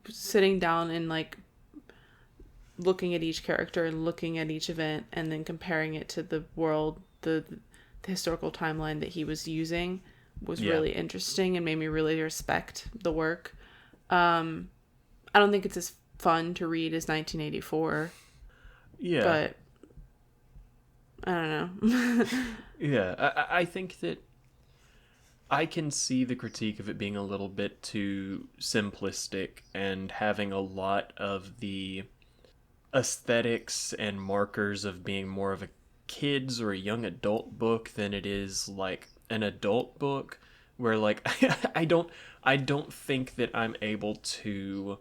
sitting down and like looking at each character and looking at each event and then comparing it to the world, the historical timeline that he was using was really interesting and made me really respect the work. I don't think it's as fun to read as 1984. Yeah. But I don't know. Yeah, I think that I can see the critique of it being a little bit too simplistic and having a lot of the aesthetics and markers of being more of a kid's or a young adult book than it is like an adult book, where like I don't think that I'm able to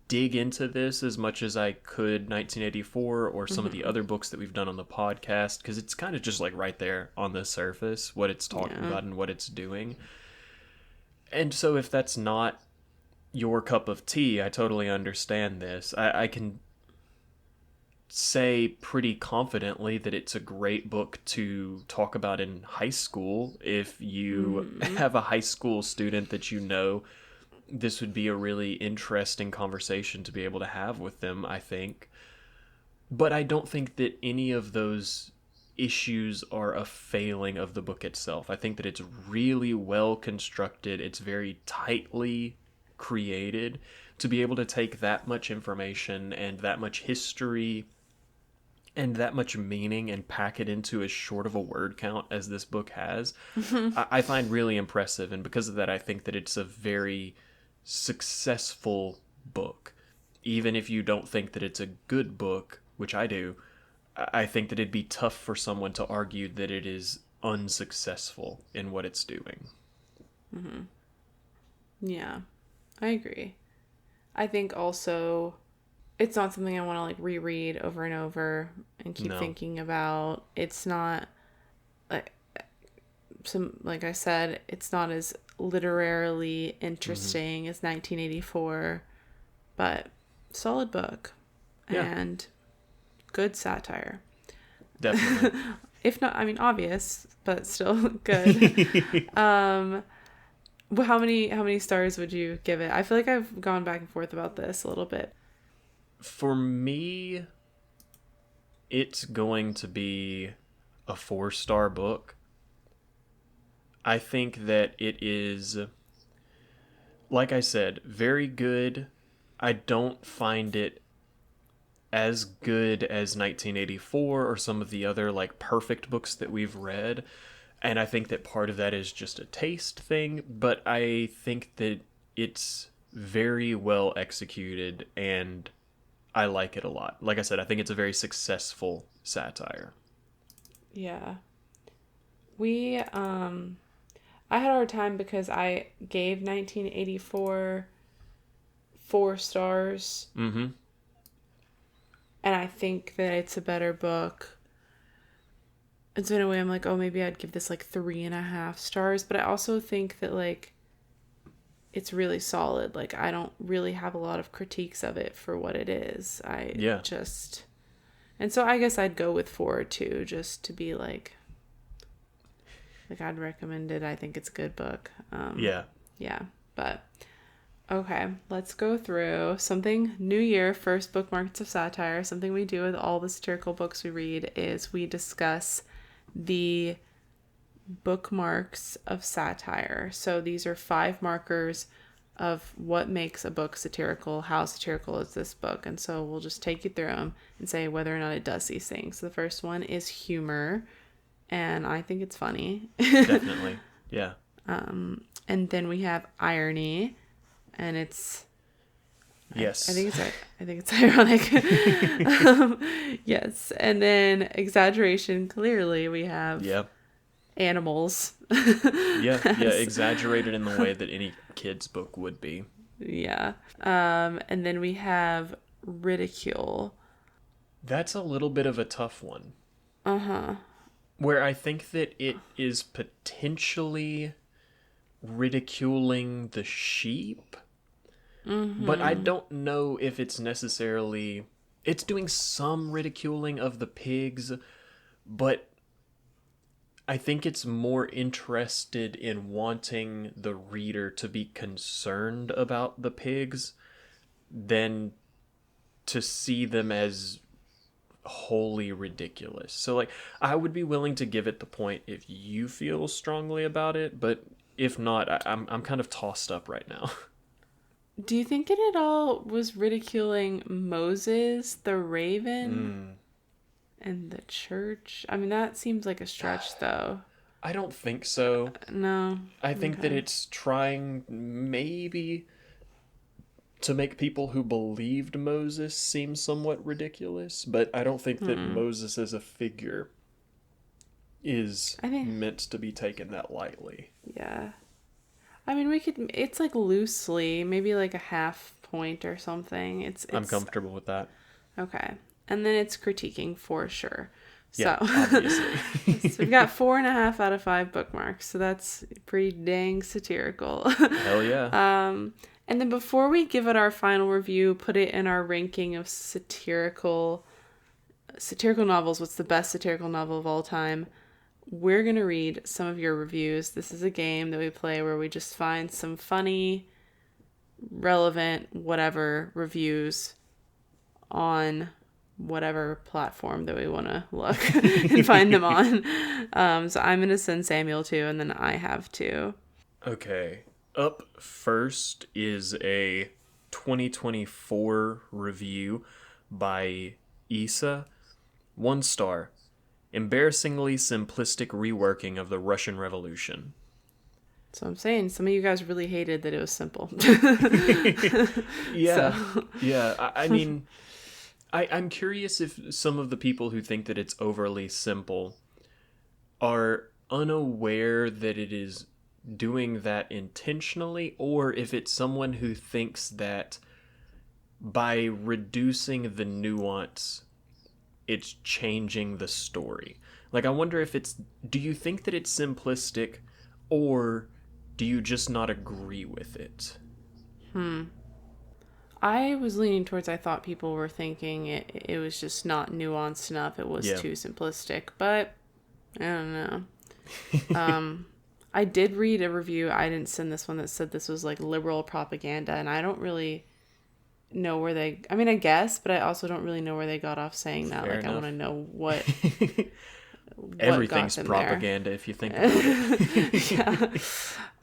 dig into this as much as I could 1984 or some of the other books that we've done on the podcast, because it's kind of just like right there on the surface what it's talking about and what it's doing. And so if that's not your cup of tea, I totally understand this. I can say pretty confidently that it's a great book to talk about in high school. If you have a high school student that you know, this would be a really interesting conversation to be able to have with them, I think. But I don't think that any of those issues are a failing of the book itself. I think that it's really well constructed. It's very tightly created to be able to take that much information and that much history and that much meaning and pack it into as short of a word count as this book has. I find really impressive, and because of that I think that it's a very successful book. Even if you don't think that it's a good book, which I do, I think that it'd be tough for someone to argue that it is unsuccessful in what it's doing. Mm-hmm. Yeah, I agree. I think also it's not something I want to like reread over and over and keep thinking about. It's not like I said, it's not as literarily interesting as 1984, but solid book and good satire. Definitely. If not, I mean, obvious, but still good. How many stars would you give it? I feel like I've gone back and forth about this a little bit. For me, it's going to be a 4-star book. I think that it is, like I said, very good. I don't find it as good as 1984 or some of the other like perfect books that we've read. And I think that part of that is just a taste thing, but I think that it's very well executed and I like it a lot. Like I said, I think it's a very successful satire. Yeah. I had a hard time because I gave 1984 4 stars. Mm-hmm. And I think that it's a better book. And so in a way I'm like, oh, maybe I'd give this like 3.5 stars. But I also think that like it's really solid. Like I don't really have a lot of critiques of it for what it is. And so I guess I'd go with 4 too, just to be like I'd recommend it. I think it's a good book. Yeah, but okay, let's go through something. New year, first bookmarks of satire. Something we do with all the satirical books we read is we discuss the bookmarks of satire. So these are 5 markers of what makes a book satirical. How satirical is this book? And so we'll just take you through them and say whether or not it does these things. So the first one is humor, and I think it's funny. Definitely, yeah. And then we have irony, and it's yes. I think it's ironic. Yes, and then exaggeration. Clearly, we have animals. Exaggerated in the way that any kid's book would be. Yeah. And then we have ridicule. That's a little bit of a tough one. Uh-huh. Where I think that it is potentially ridiculing the sheep. Mm-hmm. But I don't know if it's necessarily... It's doing some ridiculing of the pigs, but I think it's more interested in wanting the reader to be concerned about the pigs than to see them as wholly ridiculous. So, like, I would be willing to give it the point if you feel strongly about it, but if not, I'm kind of tossed up right now. Do you think it at all was ridiculing Moses, the raven, and the church? I mean, that seems like a stretch, though. I don't think so. No. I think that it's trying maybe to make people who believed Moses seem somewhat ridiculous, but I don't think that Moses as a figure is meant to be taken that lightly. Yeah. I mean, it's like loosely, maybe like a half point or something. It's I'm comfortable with that. Okay. And then it's critiquing for sure. Yeah, so, obviously. So we've got 4.5 out of 5 bookmarks. So that's pretty dang satirical. Hell yeah. And then before we give it our final review, put it in our ranking of satirical novels, what's the best satirical novel of all time, we're going to read some of your reviews. This is a game that we play where we just find some funny, relevant, whatever reviews on whatever platform that we want to look and find them on. So I'm going to send Samuel 2, and then I have 2. Okay. Up first is a 2024 review by Isa. 1 star. Embarrassingly simplistic reworking of the Russian Revolution. So I'm saying some of you guys really hated that it was simple. Yeah. So. Yeah. I mean, I'm curious if some of the people who think that it's overly simple are unaware that it is doing that intentionally, or if it's someone who thinks that by reducing the nuance, it's changing the story. Like, I wonder if do you think that it's simplistic, or do you just not agree with it? I was leaning towards, I thought people were thinking it was just not nuanced enough. It was too simplistic, but I don't know. I did read a review. I didn't send this one, that said this was like liberal propaganda, and I don't really know where they, I mean, I guess, but I also don't really know where they got off saying that. Fair like, enough. I want to know what Everything's got them propaganda if you think about it.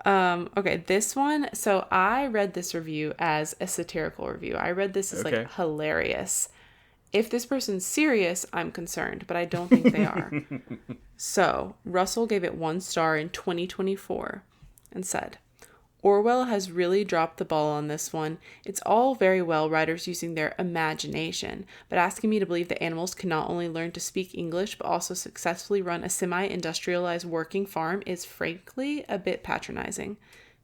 Yeah. Okay, this one. So I read this review as a satirical review. I read this as like hilarious. If this person's serious, I'm concerned, but I don't think they are. So Russell gave it 1 star in 2024 and said, Orwell has really dropped the ball on this one. It's all very well writers using their imagination, but asking me to believe that animals can not only learn to speak English, but also successfully run a semi-industrialized working farm is frankly a bit patronizing.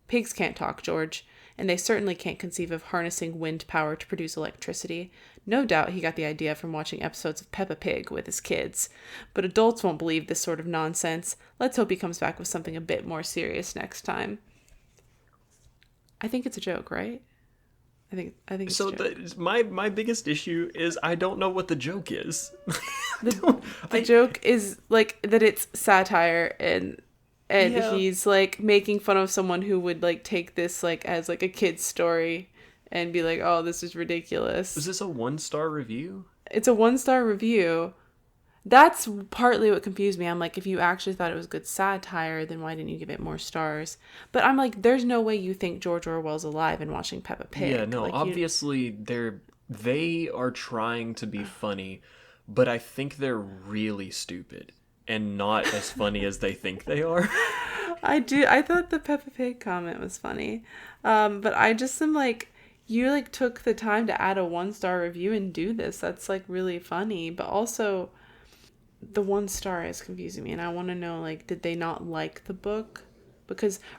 Pigs can't talk, George, and they certainly can't conceive of harnessing wind power to produce electricity. No doubt he got the idea from watching episodes of Peppa Pig with his kids. But adults won't believe this sort of nonsense. Let's hope he comes back with something a bit more serious next time. I think it's a joke, right? I think it's a joke. My biggest issue is I don't know what the joke is. The joke is like that it's satire, and he's like making fun of someone who would like take this like as like a kid's story and be like, oh, this is ridiculous. Was this a 1-star review? It's a 1-star review. That's partly what confused me. I'm like, if you actually thought it was good satire, then why didn't you give it more stars? But I'm like, there's no way you think George Orwell's alive and watching Peppa Pig. Yeah, no, like, obviously they are trying to be funny, but I think they're really stupid and not as funny as they think they are. I thought the Peppa Pig comment was funny. But I just am like, you like took the time to add a 1-star review and do this. That's like really funny, but also the 1 star is confusing me, and I want to know, like, did they not like the book?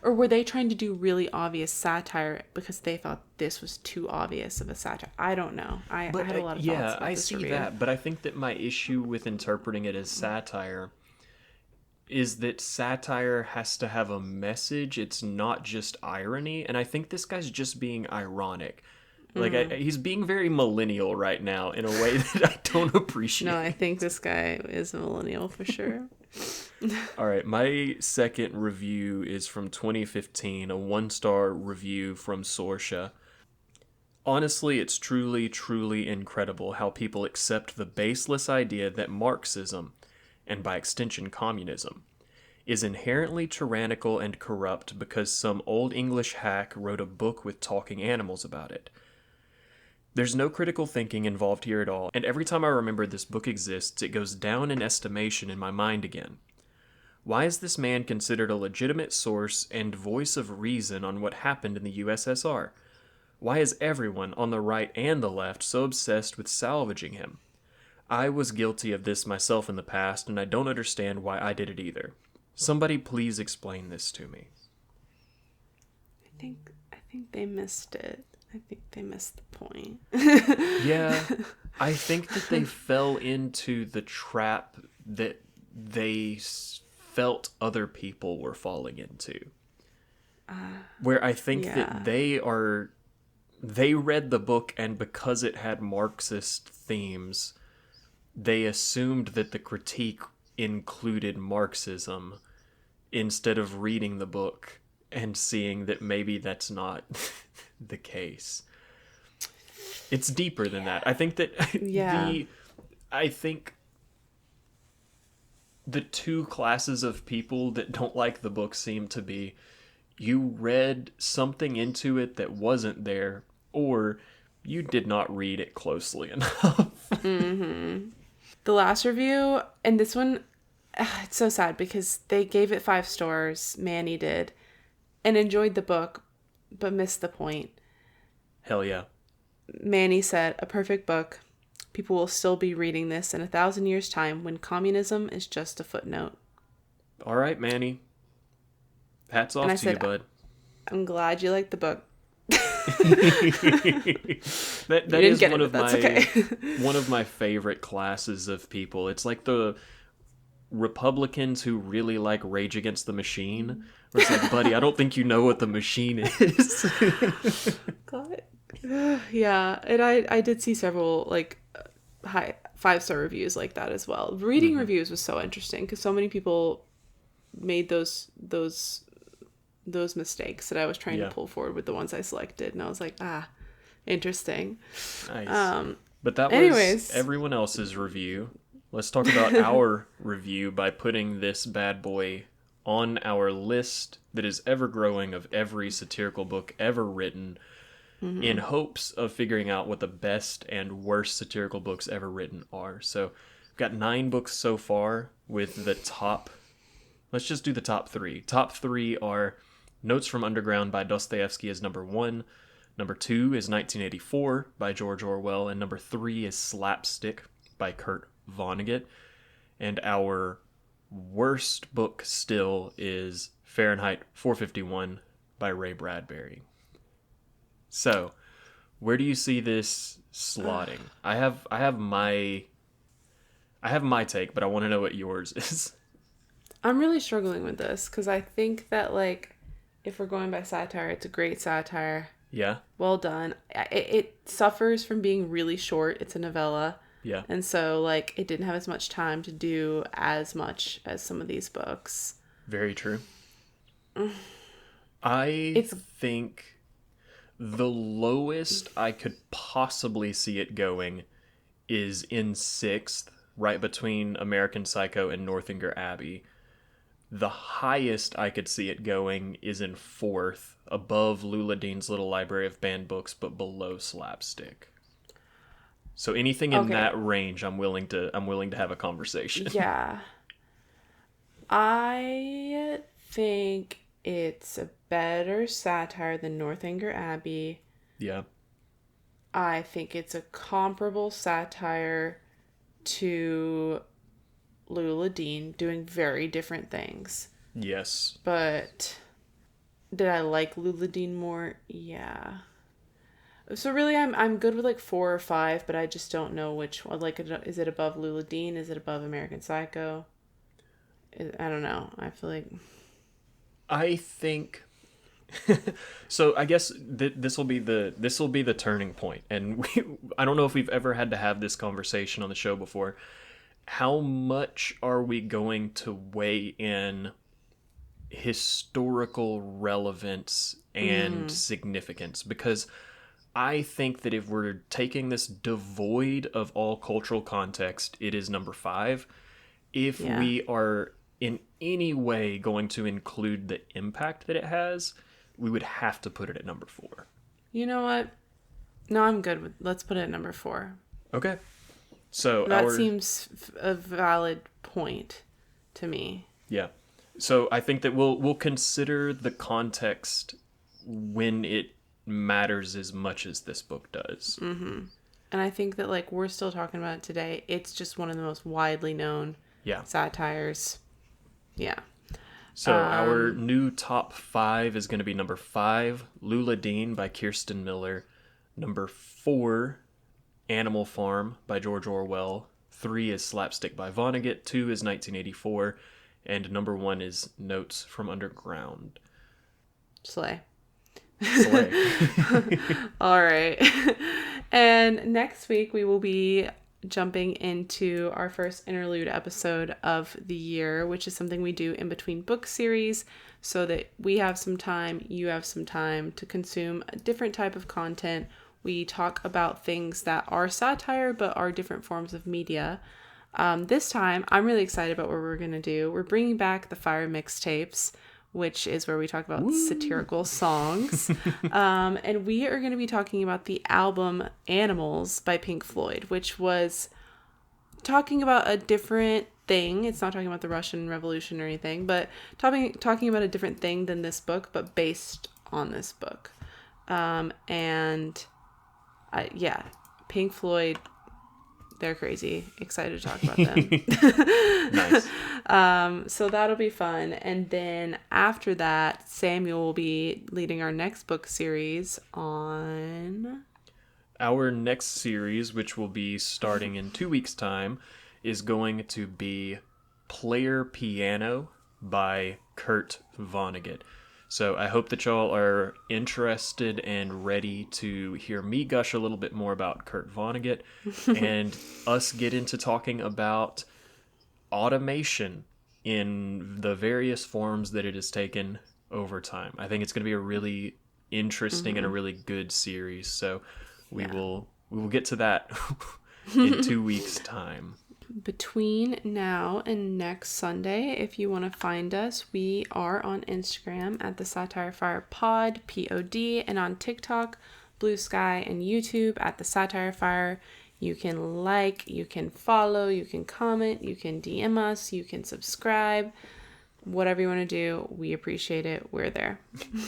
Or were they trying to do really obvious satire because they thought this was too obvious of a satire? I don't know. I had a lot of thoughts about I this see review. that, but I think that my issue with interpreting it as satire is that satire has to have a message. It's not just irony, and I think this guy's just being ironic. Like, he's being very millennial right now in a way that I don't appreciate. No, I think this guy is a millennial for sure. All right, my second review is from 2015, a 1-star review from Sorsha. Honestly, it's truly, truly incredible how people accept the baseless idea that Marxism, and by extension communism, is inherently tyrannical and corrupt because some old English hack wrote a book with talking animals about it. There's no critical thinking involved here at all, and every time I remember this book exists, it goes down in estimation in my mind again. Why is this man considered a legitimate source and voice of reason on what happened in the USSR? Why is everyone, on the right and the left, so obsessed with salvaging him? I was guilty of this myself in the past, and I don't understand why I did it either. Somebody please explain this to me. I think they missed it. I think they missed the point. Yeah, I think that they fell into the trap that they felt other people were falling into. Where I think that they read the book, and because it had Marxist themes, they assumed that the critique included Marxism instead of reading the book and seeing that maybe that's not the case. It's deeper than that. I think that I think the two classes of people that don't like the book seem to be you read something into it that wasn't there, or you did not read it closely enough. The last review, and this one, it's so sad because they gave it 5 stars, Manny did, and enjoyed the book, but missed the point. Hell yeah. Manny said, a perfect book. People will still be reading this in 1,000 years' time when communism is just a footnote. All right, Manny. Hats off to you, bud. I'm glad you liked the book. that is one of my favorite classes of people. It's like the Republicans who really like Rage Against the Machine. Where it's like, buddy, I don't think you know what the machine is. God. Yeah, and I did see several like high 5-star reviews like that as well. Reading reviews was so interesting because so many people made those mistakes that I was trying to pull forward with the ones I selected, and I was like, interesting. Nice. But that was everyone else's review. Let's talk about our review by putting this bad boy on our list that is ever growing of every satirical book ever written, in hopes of figuring out what the best and worst satirical books ever written are. So we've got 9 books so far with the top. Let's just do the top 3. Top 3 are Notes from Underground by Dostoevsky is number 1. Number 2 is 1984 by George Orwell. And number 3 is Slapstick by Kurt Vonnegut. And our worst book still is Fahrenheit 451 by Ray Bradbury. So, where do you see this slotting? I have my take, but I want to know what yours is. I'm really struggling with this because I think that, like, if we're going by satire, it's a great satire. Yeah. Well done. It suffers from being really short. It's a novella. Yeah. And so, like, it didn't have as much time to do as much as some of these books. Very true. I think the lowest I could possibly see it going is in 6th, right between American Psycho and Northanger Abbey. The highest I could see it going is in 4th, above Lula Dean's Little Library of Banned Books, but below Slapstick. So anything in that range, I'm willing to have a conversation. Yeah. I think it's a better satire than Northanger Abbey. Yeah. I think it's a comparable satire to Lula Dean, doing very different things. Yes. But did I like Lula Dean more? Yeah. So really, I'm good with like 4 or 5, but I just don't know which one. Like, is it above Lula Dean? Is it above American Psycho? I don't know. I feel like I think. So I guess this will be the turning point, and I don't know if we've ever had to have this conversation on the show before. How much are we going to weigh in historical relevance and significance? Because I think that if we're taking this devoid of all cultural context, it is number 5. If we are in any way going to include the impact that it has, we would have to put it at number 4. You know what? No, I'm good with. Let's put it at number 4. Okay. So that seems a valid point to me. Yeah. So I think that we'll consider the context when it matters as much as this book does. Mm-hmm. And I think that, like, we're still talking about it today. It's just one of the most widely known satires. Yeah. So our new top 5 is going to be number 5, Lula Dean by Kirsten Miller. Number 4, Animal Farm by George Orwell. 3 is Slapstick by Vonnegut. 2 is 1984. And number 1 is Notes from Underground. Slay. All right. And next week we will be jumping into our first interlude episode of the year, which is something we do in between book series so that we have some time, you have some time to consume a different type of content We talk about things that are satire but are different forms of media. This time, I'm really excited about what we're going to do. We're bringing back the Fire mixtapes, which is where we talk about satirical songs. And we are going to be talking about the album Animals by Pink Floyd, which was talking about a different thing. It's not talking about the Russian Revolution or anything, but talking about a different thing than this book, but based on this book. Pink Floyd, they're crazy. Excited to talk about them. Nice. So that'll be fun. And then after that, Samuel will be leading our next book series on... Our next series, which will be starting in 2 weeks' time, is going to be Player Piano by Kurt Vonnegut. So I hope that y'all are interested and ready to hear me gush a little bit more about Kurt Vonnegut and us get into talking about automation in the various forms that it has taken over time. I think it's going to be a really interesting and a really good series. So we will get to that in 2 weeks' time. Between now and next Sunday, if you want to find us, we are on Instagram at the Satire Fire Pod, P-O-D, and on TikTok, Blue Sky, and YouTube at the Satire Fire. You can like, you can follow, you can comment, you can DM us, you can subscribe. Whatever you want to do, we appreciate it. We're there.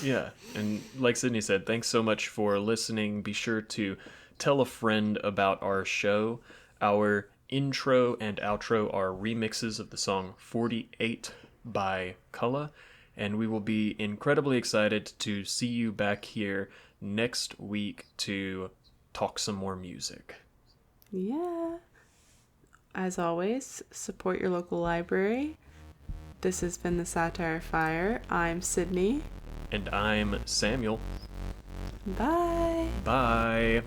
Yeah, and like Sydney said, thanks so much for listening. Be sure to tell a friend about our show. Our intro and outro are remixes of the song 48 by Cullah, and we will be incredibly excited to see you back here next week to talk some more music. Yeah. As always, support your local library. This has been the Satire Fire. I'm Sydney. And I'm Samuel. Bye. Bye.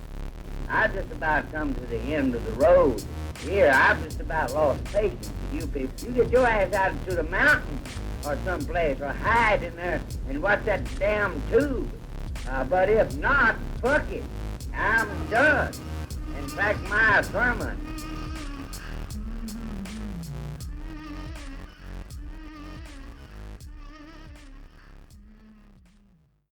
I just about come to the end of the road. Here, I've just about lost patience with you people. You get your ass out into the mountains or someplace or hide in there and watch that damn tube. But if not, fuck it. I'm done. In fact, my sermon